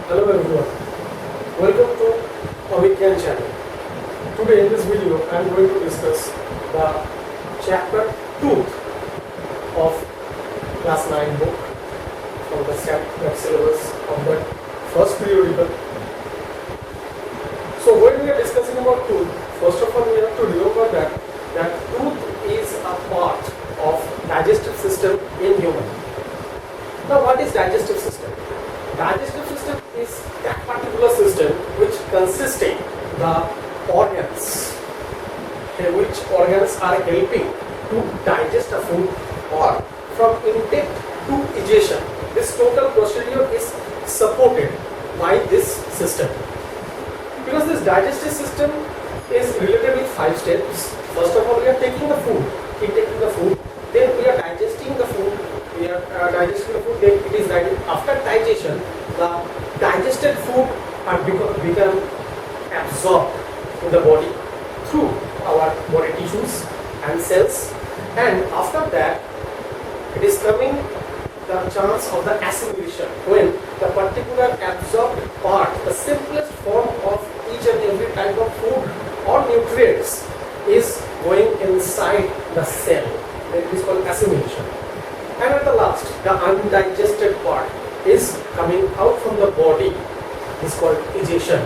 Hello everyone, welcome to ABHIGYAN channel. Today in this video I am going to discuss the chapter 2 of class 9 book from the that syllabus of the first periodical. So when we are discussing about tooth, first of all we have to remember that tooth is a part of digestive system in human. Now what is digestive system? Digestive system is that particular system which consisting the organs, which organs are helping to digest a food or from intake to egestion. This total procedure is supported by this system. Because this digestive system is related with 5 steps. First of all, we are taking the food, intaking the food, then we are digesting the food, then it is digested. After digestion, the digested food are become absorbed in the body through our body tissues and cells, and after that it is coming the chance of the assimilation, when the particular absorbed part, the simplest form of each and every type of food or nutrients is going inside the cell. That is called assimilation. And at the last, the undigested part is coming out from the body. It's called egestion.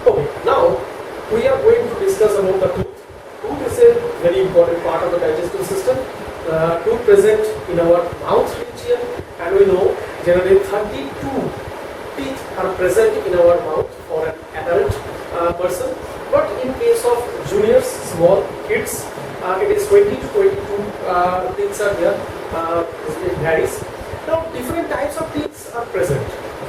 Okay, now we are going to discuss about the tooth. Tooth is a very important part of the digestive system. Tooth present in our mouth region, and we know generally 32 teeth are present in our mouth for an adult person. But in case of juniors, small kids, it is 20 to 22 teeth are there. It varies. Now, different types of teeth are present.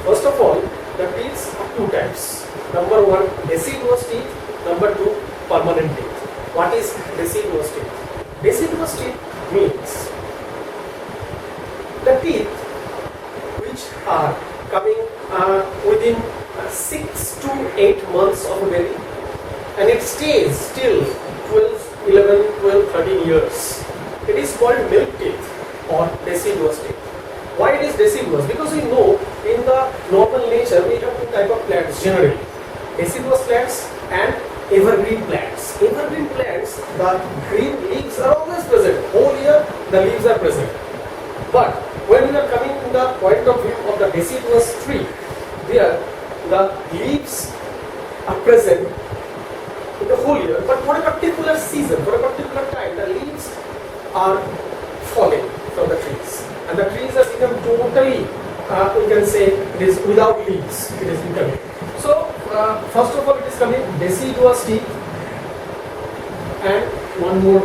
First of all, the teeth are 2 types. Number 1, deciduous teeth. Number 2, permanent teeth. What is deciduous teeth? Deciduous teeth means the teeth which are coming within 6 to 8 months of a baby, and it stays till 11, 12, 13 years. It is called milk teeth or deciduous teeth. Why it is deciduous? Because we know in the normal nature we have 2 types of plants generally: deciduous plants and evergreen plants. Evergreen plants, the green leaves are always present. Whole year the leaves are present. But when we are coming to the point of view of the deciduous tree, there the leaves are present in the whole year, but for a particular season, for a particular time, the leaves are falling from the trees, and the trees have become totally, we can say, it is without leaves. It is becoming. So, first of all, it is coming deciduous teeth, and one more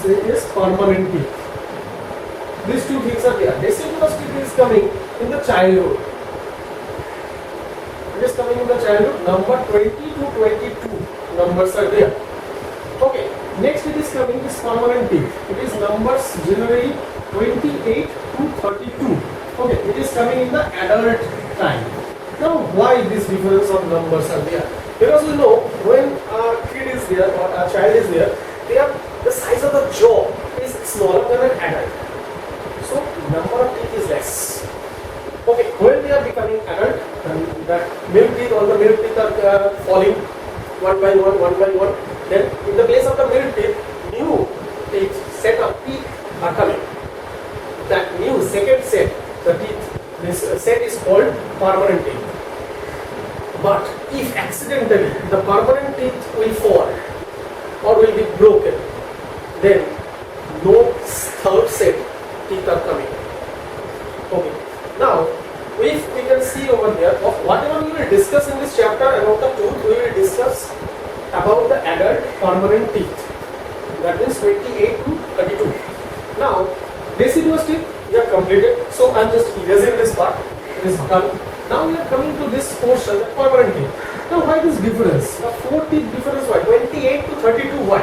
is permanent teeth. These 2 things are there. Deciduous teeth is coming in the childhood. It is coming in the childhood. Number 20 to 22 numbers are there. Okay. Next, it is coming is permanent teeth. It is numbers generally 28 to 32. Okay. It is coming in the adult time. Now, why this difference of numbers are there? Because we know when a kid is there or a child is there, the size of the jaw is smaller than an adult. So, number of teeth is less. Okay, when they are becoming adult, and that milk teeth, all the milk teeth are falling one by one, then in the place of the milk teeth, new teeth, set of teeth are coming. That new second set, the teeth, this set is called permanent teeth. But if accidentally the permanent teeth will fall or will be broken, then no third set teeth are coming. Okay. Now, if we can see over here, of whatever we will discuss in this chapter about the tooth, we will discuss about the adult permanent teeth. That means 28 to 32. Now, deciduous teeth, we have completed. So, I am just erasing this part. It is done. Now, we are coming to this portion, the permanent teeth. Now, why this difference? The 4 teeth difference, why? 28 to 32, why?